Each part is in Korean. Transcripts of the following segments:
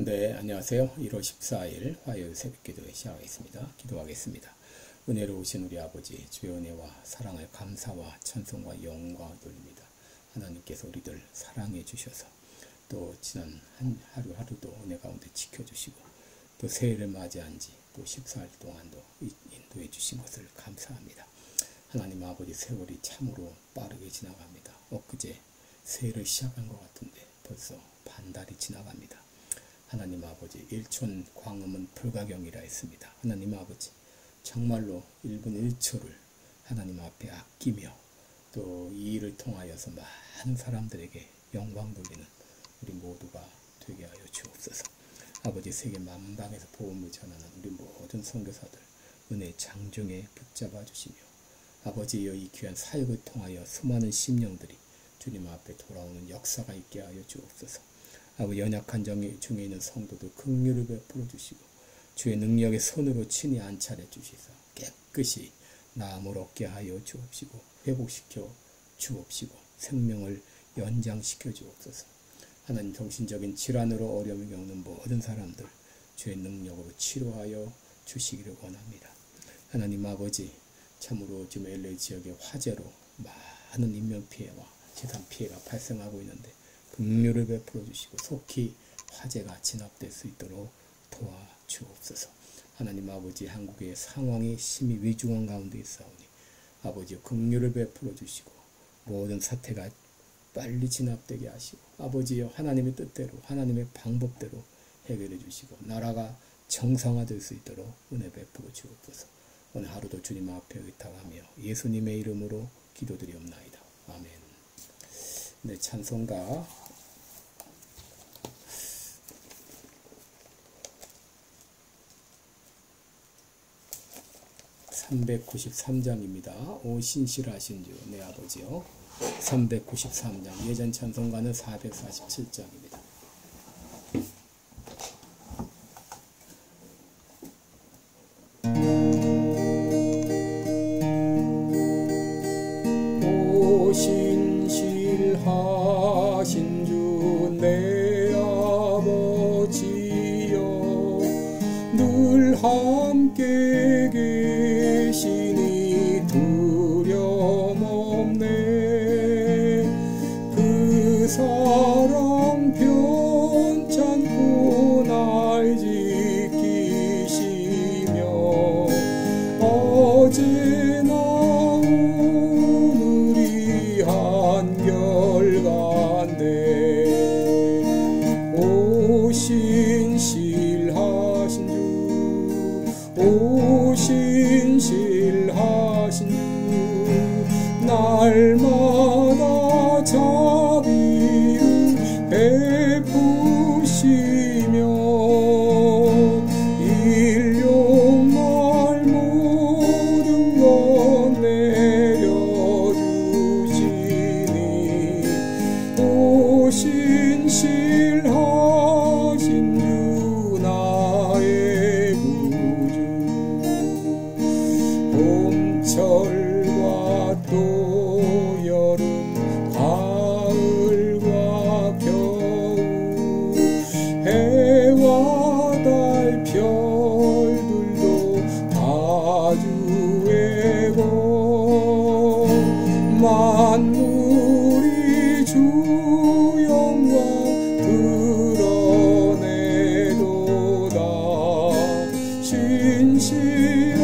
네, 안녕하세요. 1월 14일 화요일 새벽기도 시작하겠습니다. 기도하겠습니다. 은혜로우신 우리 아버지, 주의 은혜와 사랑을 감사와 찬송과 영광을 돌립니다. 하나님께서 우리들 사랑해 주셔서 또 지난 하루하루도 은혜 가운데 지켜주시고 또 새해를 맞이한 지 또 14일 동안도 인도해 주신 것을 감사합니다. 하나님 아버지, 세월이 참으로 빠르게 지나갑니다. 엊그제 새해를 시작한 것 같은데 벌써 반달이 지나갑니다. 하나님 아버지, 일촌 광음은 불가경이라 했습니다. 하나님 아버지, 정말로 1분 1초를 하나님 앞에 아끼며 또 이 일을 통하여서 많은 사람들에게 영광 돌리는 우리 모두가 되게 하여 주옵소서. 아버지, 세계 만방에서 복음을 전하는 우리 모든 선교사들 은혜 장중에 붙잡아 주시며 아버지여, 이 귀한 사역을 통하여 수많은 심령들이 주님 앞에 돌아오는 역사가 있게 하여 주옵소서. 아버지, 연약한 중에 있는 성도들 긍휼을 베풀어 주시고 주의 능력의 손으로 친히 안찰해 주시사 깨끗이 나음을 얻게 하여 주옵시고 회복시켜 주옵시고 생명을 연장시켜 주옵소서. 하나님, 정신적인 질환으로 어려움을 겪는 모든 사람들 주의 능력으로 치료하여 주시기를 원합니다. 하나님 아버지, 참으로 지금 LA 지역의 화재로 많은 인명피해와 재산 피해가 발생하고 있는데 긍휼을 베풀어 주시고 속히 화재가 진압될 수 있도록 도와주옵소서. 하나님 아버지, 한국의 상황이 심히 위중한 가운데 있사오니 아버지 긍휼을 베풀어 주시고 모든 사태가 빨리 진압되게 하시고 아버지여, 하나님의 뜻대로 하나님의 방법대로 해결해 주시고 나라가 정상화될 수 있도록 은혜 베풀어 주옵소서. 오늘 하루도 주님 앞에 의탁하며 예수님의 이름으로 기도드리옵나이다. 아멘. 네, 찬송가 393장입니다. 오 신실하신 주 내 아버지요. 393장. 예전 찬송가는 447장입니다. 오 신실하신 주 내 아버지여, 늘 함께 계시니 두려움 없네. 그 사랑 편찮고 날 지키시며 어제나 오늘이 한결같네. 오 신실하신 주, 오 신실하신 주, 날마다 자비를 베푸시며 일용할 모든 것 내려주시니 오 신실하신 주 나의 구주. 봄철과 또 여름, 가을과 겨울, 해와 달 별들도 다 주의 복. 만물이 주 영광 드러내도다. 신실한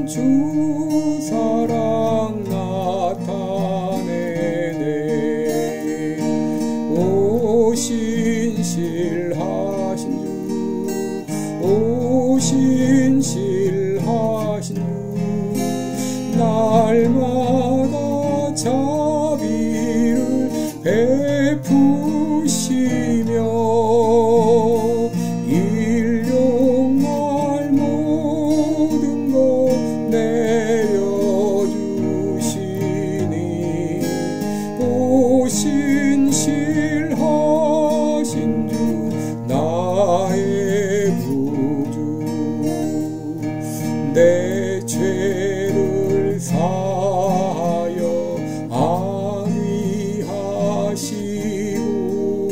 주 사랑 나타내네. 오 신실하신 주, 오 신실하신 주, 날마다 자비를 베푸시며 일용할 모든 것 내려주시니 오 신실하신 주 나의 구주. 내 죄를 사하여 안위하시고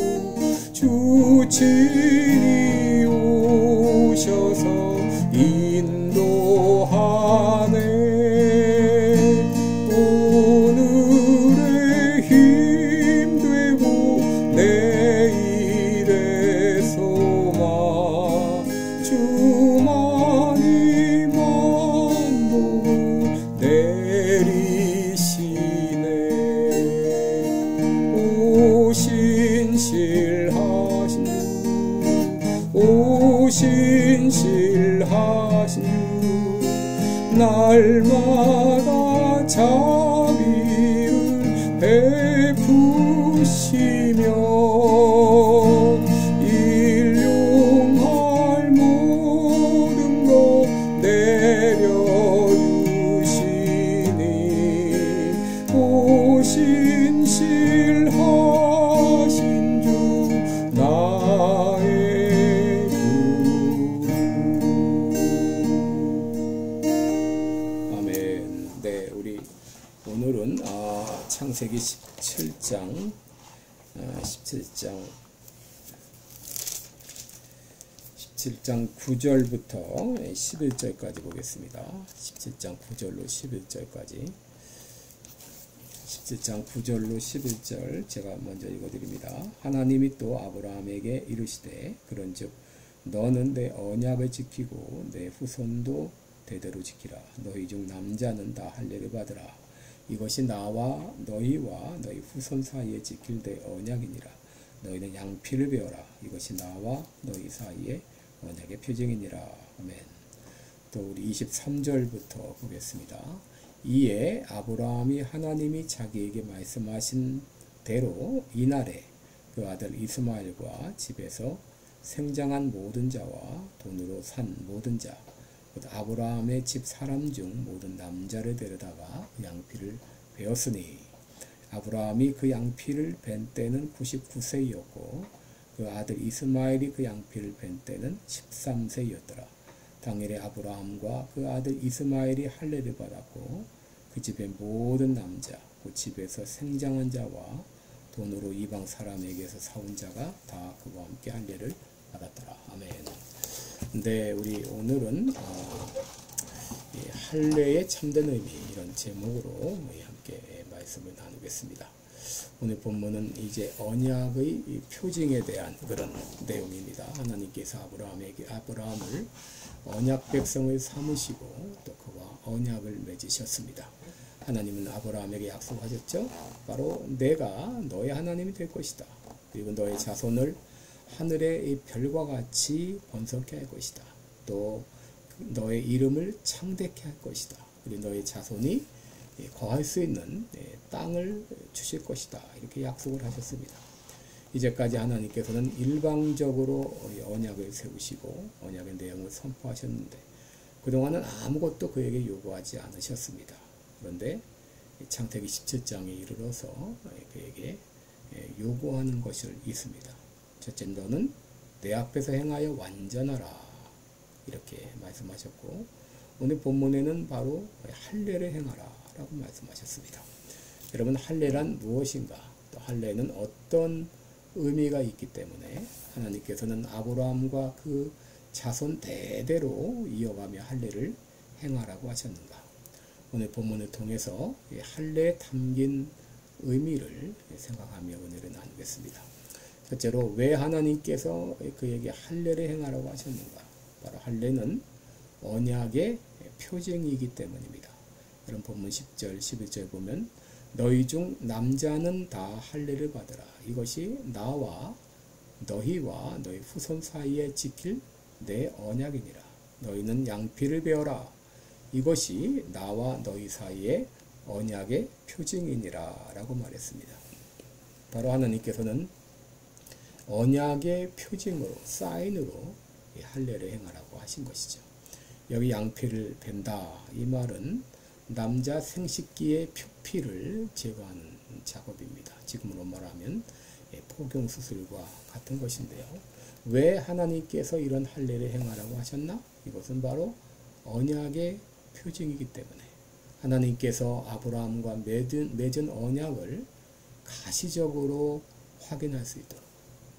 주 친히 신실하신 주 오 신실하신 주 날마다 자비를 베푸시며 일용할 모든 것 내려주시니 오 신실하신 주 나의 주. 아멘. 네, 우리 오늘은 창세기 17장 9절부터 11절까지 보겠습니다. 17장 9절로 11절까지. 17장 9절로 11절 제가 먼저 읽어드립니다. 하나님이 또 아브라함에게 이르시되 그런즉 너는 내 언약을 지키고 내 후손도 대대로 지키라. 너희 중 남자는 다 할례를 받으라. 이것이 나와 너희와 너희 후손 사이에 지킬 내 언약이니라. 너희는 양피를 베어라. 이것이 나와 너희 사이에 언약의 표징이니라. 아멘. 또 우리 23절부터 보겠습니다. 이에 아브라함이 하나님이 자기에게 말씀하신 대로 이날에 그 아들 이스마엘과 집에서 생장한 모든 자와 돈으로 산 모든 자 곧 아브라함의 집 사람 중 모든 남자를 데려다가 양피를 베었으니 아브라함이 그 양피를 벤 때는 99세이었고 그 아들 이스마엘이 그 양피를 벤 때는 13세이었더라. 당일에 아브라함과 그 아들 이스마엘이 할례를 받았고 그 집의 모든 남자 그 집에서 생장한 자와 돈으로 이방 사람에게서 사온 자가 다 그와 함께 할례를 받았더라. 아멘. 네, 우리 오늘은 할례의 참된 의미 이런 제목으로 함께 말씀을 나누겠습니다. 오늘 본문은 이제 언약의 표징에 대한 그런 내용입니다. 하나님께서 아브라함을 언약 백성을 삼으시고 또 그와 언약을 맺으셨습니다. 하나님은 아브라함에게 약속하셨죠. 바로 내가 너의 하나님이 될 것이다. 그리고 너의 자손을 하늘의 별과 같이 번성케 할 것이다. 또 너의 이름을 창대케 할 것이다. 그리고 너의 자손이 거할 수 있는 땅을 주실 것이다. 이렇게 약속을 하셨습니다. 이제까지 하나님께서는 일방적으로 언약을 세우시고 언약의 내용을 선포하셨는데 그동안은 아무것도 그에게 요구하지 않으셨습니다. 그런데 창세기 17장에 이르러서 그에게 요구하는 것이 있습니다. 첫째, 너는 내 앞에서 행하여 완전하라. 이렇게 말씀하셨고 오늘 본문에는 바로 할례를 행하라 라고 말씀하셨습니다. 여러분, 할례란 무엇인가? 또 할례는 어떤 의미가 있기 때문에 하나님께서는 아브라함과 그 자손 대대로 이어가며 할례를 행하라고 하셨는가? 오늘 본문을 통해서 할례에 담긴 의미를 생각하며 은혜를 나누겠습니다. 첫째로 왜 하나님께서 그에게 할례를 행하라고 하셨는가? 바로 할례는 언약의 표징이기 때문입니다. 여러분 본문 10절 11절 보면 너희 중 남자는 다 할례를 받으라. 이것이 나와 너희와 너희 후손 사이에 지킬 내 언약이니라. 너희는 양피를 베어라. 이것이 나와 너희 사이에 언약의 표징이니라 라고 말했습니다. 바로 하나님께서는 언약의 표징으로 사인으로 할례를 행하라고 하신 것이죠. 여기 양피를 벤다 이 말은 남자 생식기의 표피를 제거하는 작업입니다. 지금으로 말하면 포경수술과 같은 것인데요. 왜 하나님께서 이런 할례를 행하라고 하셨나? 이것은 바로 언약의 표징이기 때문에 하나님께서 아브라함과 맺은 언약을 가시적으로 확인할 수 있도록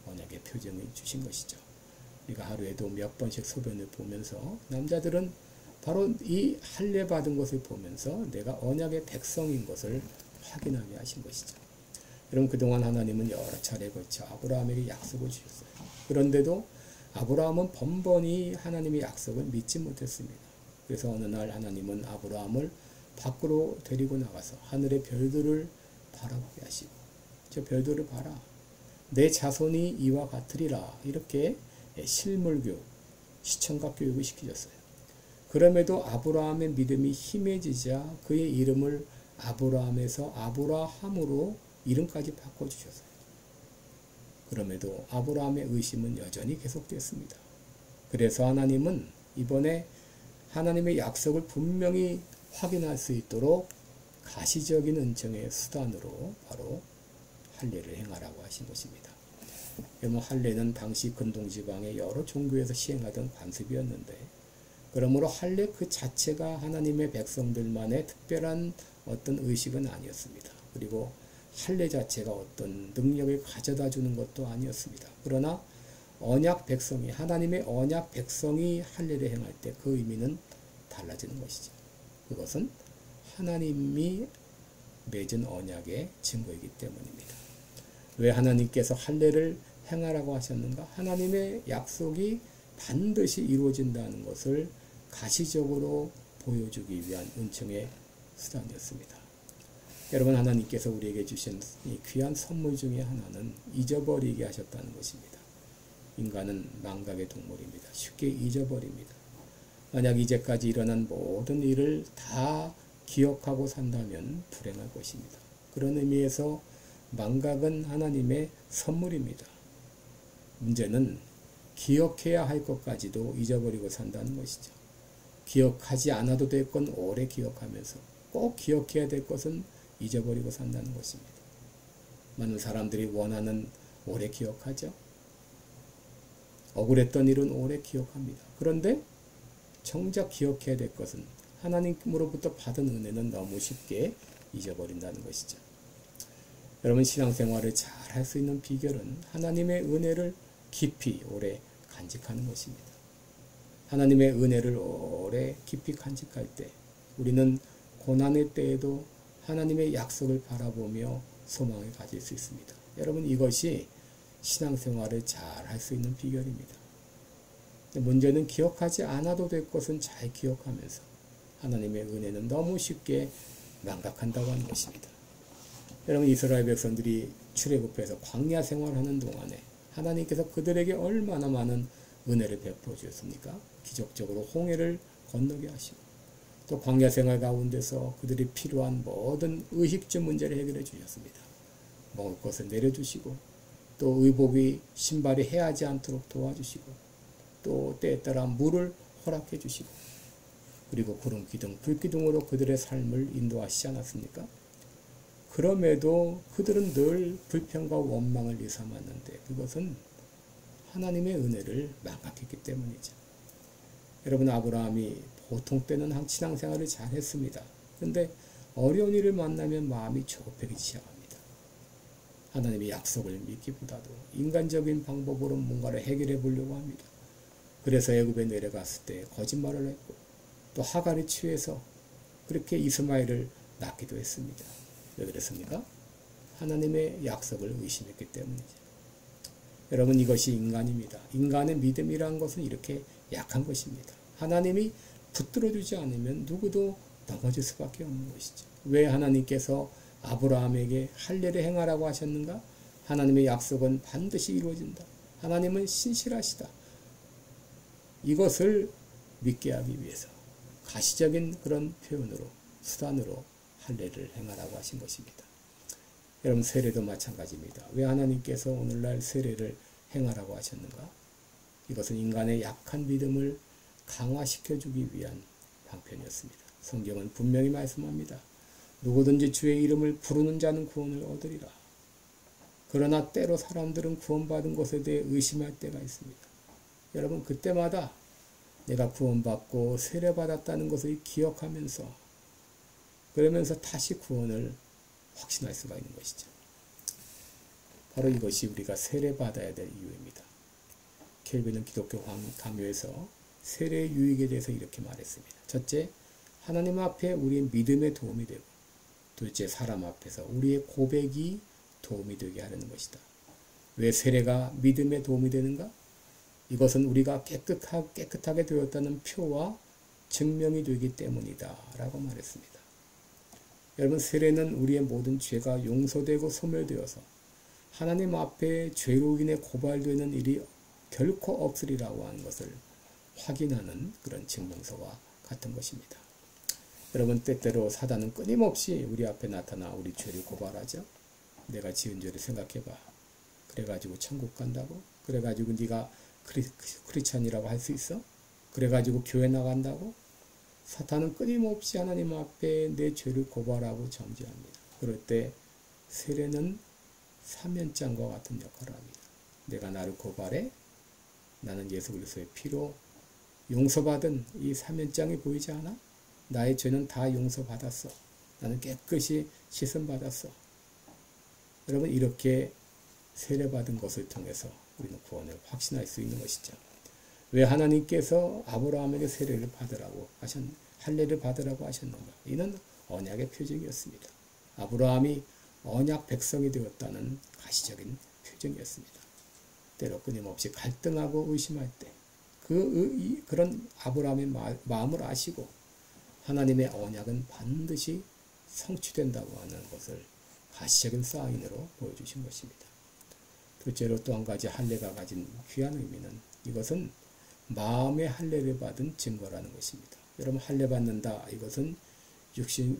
언약의 표징을 주신 것이죠. 우리가 하루에도 몇 번씩 소변을 보면서 남자들은 바로 이 할례 받은 것을 보면서 내가 언약의 백성인 것을 확인하게 하신 것이죠. 여러분, 그동안 하나님은 여러 차례 걸쳐 아브라함에게 약속을 주셨어요. 그런데도 아브라함은 번번이 하나님의 약속을 믿지 못했습니다. 그래서 어느 날 하나님은 아브라함을 밖으로 데리고 나가서 하늘의 별들을 바라보게 하시고 저 별들을 봐라. 내 자손이 이와 같으리라. 이렇게 실물교육, 시청각 교육을 시키셨어요. 그럼에도 아브라함의 믿음이 힘해지자 그의 이름을 아브라함에서 아브라함으로 이름까지 바꿔주셨어요. 그럼에도 아브라함의 의심은 여전히 계속됐습니다. 그래서 하나님은 이번에 하나님의 약속을 분명히 확인할 수 있도록 가시적인 은총의 수단으로 바로 할례를 행하라고 하신 것입니다. 여러분, 할례는 당시 근동지방의 여러 종교에서 시행하던 관습이었는데, 그러므로 할례 그 자체가 하나님의 백성들만의 특별한 어떤 의식은 아니었습니다. 그리고 할례 자체가 어떤 능력을 가져다 주는 것도 아니었습니다. 그러나 언약 백성이, 하나님의 언약 백성이 할례를 행할 때 그 의미는 달라지는 것이죠. 그것은 하나님이 맺은 언약의 증거이기 때문입니다. 왜 하나님께서 할례를 행하라고 하셨는가? 하나님의 약속이 반드시 이루어진다는 것을 가시적으로 보여주기 위한 은총의 수단이었습니다. 여러분, 하나님께서 우리에게 주신 이 귀한 선물 중에 하나는 잊어버리게 하셨다는 것입니다. 인간은 망각의 동물입니다. 쉽게 잊어버립니다. 만약 이제까지 일어난 모든 일을 다 기억하고 산다면 불행할 것입니다. 그런 의미에서 망각은 하나님의 선물입니다. 문제는 기억해야 할 것까지도 잊어버리고 산다는 것이죠. 기억하지 않아도 될 건 오래 기억하면서 꼭 기억해야 될 것은 잊어버리고 산다는 것입니다. 많은 사람들이 원하는 오래 기억하죠. 억울했던 일은 오래 기억합니다. 그런데 정작 기억해야 될 것은 하나님으로부터 받은 은혜는 너무 쉽게 잊어버린다는 것이죠. 여러분, 신앙생활을 잘 할 수 있는 비결은 하나님의 은혜를 깊이 오래 간직하는 것입니다. 하나님의 은혜를 오래 깊이 간직할 때 우리는 고난의 때에도 하나님의 약속을 바라보며 소망을 가질 수 있습니다. 여러분, 이것이 신앙생활을 잘 할 수 있는 비결입니다. 문제는 기억하지 않아도 될 것은 잘 기억하면서 하나님의 은혜는 너무 쉽게 망각한다고 하는 것입니다. 여러분, 이스라엘 백성들이 출애굽해서 광야 생활하는 동안에 하나님께서 그들에게 얼마나 많은 은혜를 베풀어 주셨습니까? 기적적으로 홍해를 건너게 하시고, 또 광야 생활 가운데서 그들이 필요한 모든 의식주 문제를 해결해 주셨습니다. 먹을 것을 내려주시고, 또 의복이 신발이 해하지 않도록 도와주시고, 또 때에 따라 물을 허락해 주시고, 그리고 구름 기둥, 불 기둥으로 그들의 삶을 인도하시지 않았습니까? 그럼에도 그들은 늘 불평과 원망을 일삼았는데 그것은 하나님의 은혜를 망각했기 때문이죠. 여러분, 아브라함이 보통 때는 신앙생활을 잘했습니다. 그런데 어려운 일을 만나면 마음이 조급해지기 시작합니다. 하나님의 약속을 믿기보다도 인간적인 방법으로 뭔가를 해결해 보려고 합니다. 그래서 애굽에 내려갔을 때 거짓말을 했고, 또 하갈이 취해서 그렇게 이스마엘을 낳기도 했습니다. 왜 그랬습니까? 하나님의 약속을 의심했기 때문이죠. 여러분, 이것이 인간입니다. 인간의 믿음이라는 것은 이렇게 약한 것입니다. 하나님이 붙들어주지 않으면 누구도 넘어질 수밖에 없는 것이죠. 왜 하나님께서 아브라함에게 할례를 행하라고 하셨는가? 하나님의 약속은 반드시 이루어진다. 하나님은 신실하시다. 이것을 믿게 하기 위해서 가시적인 그런 표현으로, 수단으로 할례를 행하라고 하신 것입니다. 여러분, 세례도 마찬가지입니다. 왜 하나님께서 오늘날 세례를 행하라고 하셨는가? 이것은 인간의 약한 믿음을 강화시켜주기 위한 방편이었습니다. 성경은 분명히 말씀합니다. 누구든지 주의 이름을 부르는 자는 구원을 얻으리라. 그러나 때로 사람들은 구원받은 것에 대해 의심할 때가 있습니다. 여러분, 그때마다 내가 구원받고 세례받았다는 것을 기억하면서, 그러면서 다시 구원을 확신할 수가 있는 것이죠. 바로 이것이 우리가 세례받아야 될 이유입니다. 켈빈은 기독교 강요에서 세례의 유익에 대해서 이렇게 말했습니다. 첫째, 하나님 앞에 우리의 믿음에 도움이 되고, 둘째, 사람 앞에서 우리의 고백이 도움이 되게 하려는 것이다. 왜 세례가 믿음에 도움이 되는가? 이것은 우리가 깨끗하게 되었다는 표와 증명이 되기 때문이다 라고 말했습니다. 여러분, 세례는 우리의 모든 죄가 용서되고 소멸되어서 하나님 앞에 죄로 인해 고발되는 일이 결코 없으리라고 하는 것을 확인하는 그런 증명서와 같은 것입니다. 여러분, 때때로 사단은 끊임없이 우리 앞에 나타나 우리 죄를 고발하죠. 내가 지은 죄를 생각해봐. 그래가지고 천국 간다고? 그래가지고 네가 크리스찬이라고 할 수 있어? 그래가지고 교회 나간다고? 사탄은 끊임없이 하나님 앞에 내 죄를 고발하고 정죄합니다. 그럴 때 세례는 사면장과 같은 역할을 합니다. 내가 나를 고발해? 나는 예수 그리스도의 피로 용서받은 이 사면장이 보이지 않아? 나의 죄는 다 용서받았어. 나는 깨끗이 씻음받았어. 여러분, 이렇게 세례받은 것을 통해서 우리는 구원을 확신할 수 있는 것이죠. 왜 하나님께서 아브라함에게 세례를 받으라고 할례를 받으라고 하셨는가? 이는 언약의 표징이었습니다. 아브라함이 언약 백성이 되었다는 가시적인 표징이었습니다. 때로 끊임없이 갈등하고 의심할 때 그런 아브라함의 마음을 아시고 하나님의 언약은 반드시 성취된다고 하는 것을 가시적인 사인으로 보여주신 것입니다. 둘째로 또 한 가지 할례가 가진 귀한 의미는 이것은 마음의 할례를 받은 증거라는 것입니다. 여러분, 할례 받는다, 이것은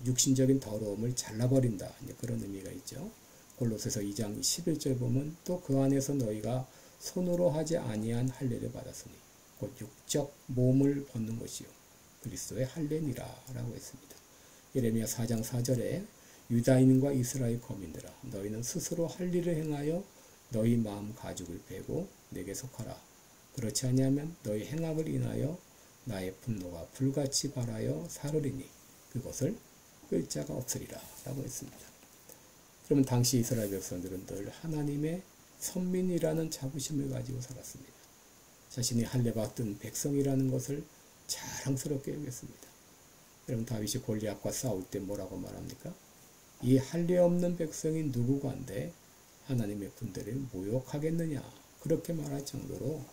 육신적인 더러움을 잘라버린다, 그런 의미가 있죠. 골로새서 2장 11절 보면 또 그 안에서 너희가 손으로 하지 아니한 할례를 받았으니 곧 육적 몸을 벗는 것이요 그리스도의 할례니라 라고 했습니다. 예레미야 4장 4절에 유다인과 이스라엘 거민들아 너희는 스스로 할 일을 행하여 너희 마음 가죽을 베고 내게 속하라. 그렇지 아니하면 너희 행악을 인하여 나의 분노가 불같이 발하여 사르리니 그것을 끌 자가 없으리라 라고 했습니다. 그러면 당시 이스라엘 백성들은 늘 하나님의 선민이라는 자부심을 가지고 살았습니다. 자신이 할례 받은 백성이라는 것을 자랑스럽게 여겼습니다. 여러분, 다윗이 골리앗과 싸울 때 뭐라고 말합니까? 이 할례 없는 백성이 누구간데 하나님의 군대를 모욕하겠느냐, 그렇게 말할 정도로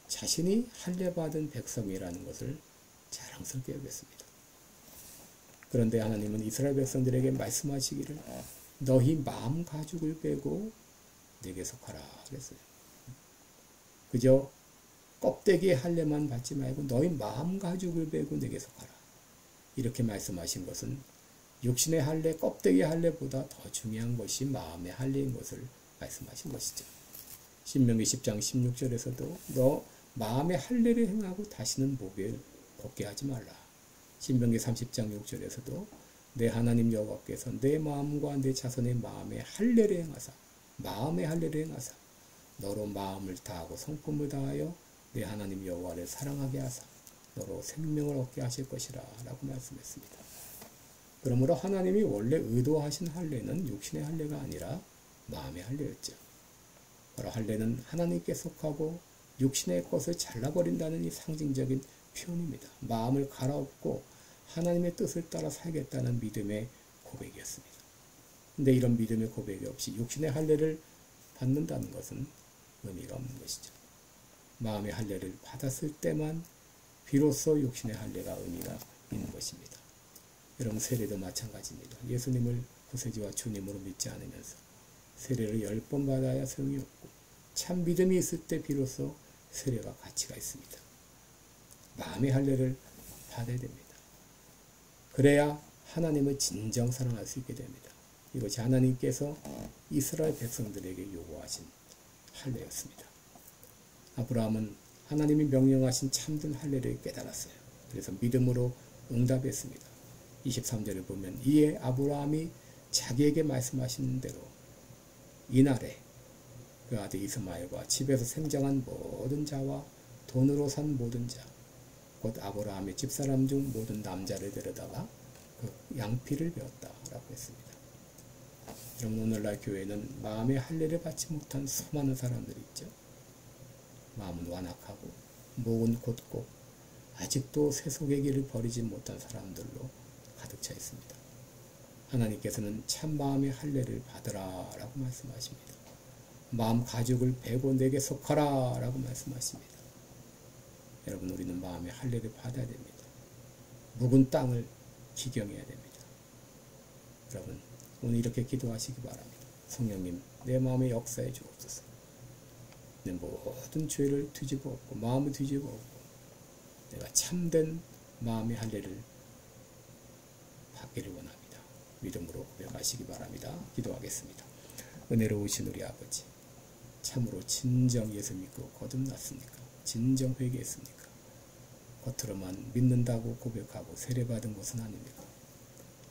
자신이 할례 받은 백성이라는 것을 자랑스럽게 여겼습니다. 그런데 하나님은 이스라엘 백성들에게 말씀하시기를 너희 마음 가죽을 빼고 내게 속하라 그랬어요. 그저 껍데기의 할례만 받지 말고 너희 마음 가죽을 빼고 내게 속하라. 이렇게 말씀하신 것은 육신의 할례, 껍데기의 할례보다 더 중요한 것이 마음의 할례인 것을 말씀하신 것이죠. 신명기 10장 16절에서도 너 마음의 할례를 행하고 다시는 목을 벗게 하지 말라. 신명기 30장 6절에서도 내 하나님 여호와께서 내 마음과 내 자손의 마음의 할례를 행하사 너로 마음을 다하고 성품을 다하여 내 하나님 여호와를 사랑하게 하사 너로 생명을 얻게 하실 것이라 라고 말씀했습니다. 그러므로 하나님이 원래 의도하신 할례는 육신의 할례가 아니라 마음의 할례였죠. 바로 할례는 하나님께 속하고 육신의 것을 잘라버린다는 이 상징적인 표현입니다. 마음을 갈아엎고 하나님의 뜻을 따라 살겠다는 믿음의 고백이었습니다. 근데 이런 믿음의 고백이 없이 육신의 할례를 받는다는 것은 의미가 없는 것이죠. 마음의 할례를 받았을 때만 비로소 육신의 할례가 의미가 있는 것입니다. 여러분, 세례도 마찬가지입니다. 예수님을 구세주와 주님으로 믿지 않으면서 세례를 10번 받아야 소용이 없고 참 믿음이 있을 때 비로소 세례가 가치가 있습니다. 마음의 할례를 받아야 됩니다. 그래야 하나님을 진정 사랑할 수 있게 됩니다. 이것이 하나님께서 이스라엘 백성들에게 요구하신 할례였습니다. 아브라함은 하나님이 명령하신 참된 할례를 깨달았어요. 그래서 믿음으로 응답했습니다. 23절을 보면 이에 아브라함이 자기에게 말씀하신 대로 이날에 그 아들 이스마엘과 집에서 생장한 모든 자와 돈으로 산 모든 자 곧 아브라함의 집사람 중 모든 남자를 데려다가 그 양피를 배웠다라고 했습니다. 여러분, 오늘날 교회는 마음의 할례를 받지 못한 수많은 사람들이 있죠. 마음은 완악하고 목은 곧고 아직도 세속의 길을 버리지 못한 사람들로 가득 차 있습니다. 하나님께서는 참 마음의 할례를 받으라 라고 말씀하십니다. 마음 가죽을 베고 내게 속하라 라고 말씀하십니다. 여러분, 우리는 마음의 할례를 받아야 됩니다. 묵은 땅을 기경해야 됩니다. 여러분, 오늘 이렇게 기도하시기 바랍니다. 성령님 내 마음에 역사해 주옵소서. 내 모든 죄를 뒤집어 엎고 마음을 뒤집어 엎고 내가 참된 마음의 할례를 받기를 원합니다. 믿음으로 고백하시기 바랍니다. 기도하겠습니다. 은혜로우신 우리 아버지, 참으로 진정 예수 믿고 거듭났습니까? 진정 회개했습니까? 겉으로만 믿는다고 고백하고 세례받은 것은 아닙니까?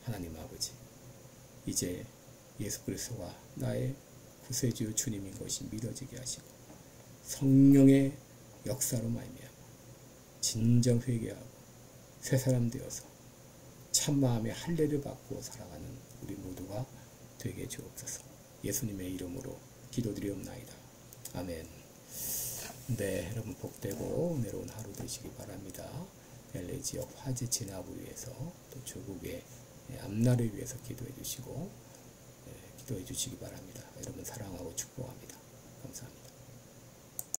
하나님 아버지, 이제 예수 그리스도가 나의 구세주 주님인 것이 믿어지게 하시고 성령의 역사로 말미암아 진정 회개하고 새 사람 되어서 참마음의 할례를 받고 살아가는 우리 모두가 되게 주옵소서. 예수님의 이름으로 기도드리옵나이다. 아멘. 네, 여러분 복되고 은혜로운 하루 되시기 바랍니다. LA 지역 화재 진압을 위해서 또 조국의 앞날을 위해서 기도해 주시고 기도해 주시기 바랍니다. 여러분 사랑하고 축복합니다.